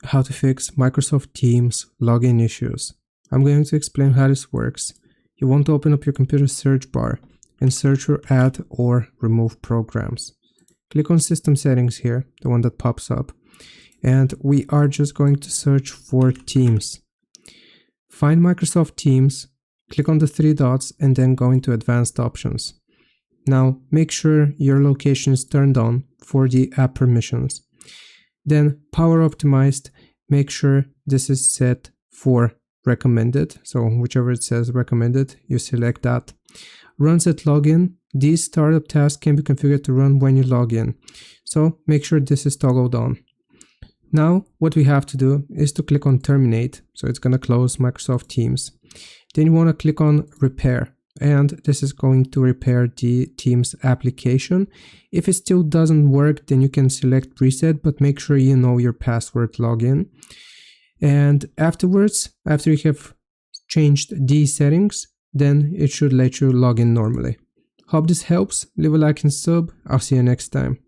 how to fix Microsoft Teams login issues. I'm going to explain how this works. You want to open up your computer search bar and search for add or remove programs. Click on System Settings here, the one that pops up, and we are just going to search for Teams. Find Microsoft Teams, click on the three dots, and then go into Advanced Options. Now make sure your location is turned on for the app permissions. Then Power Optimized, make sure this is set for recommended, so whichever it says recommended, you select that. Runs at login, these startup tasks can be configured to run when you log in, so make sure this is toggled on. Now what we have to do is to click on terminate, so it's going to close Microsoft Teams. Then you want to click on repair, and this is going to repair the Teams application. If it still doesn't work, then you can select reset, but make sure you know your password login. And afterwards, after you have changed these settings, then it should let you log in normally. Hope this helps. Leave a like and sub. I'll see you next time.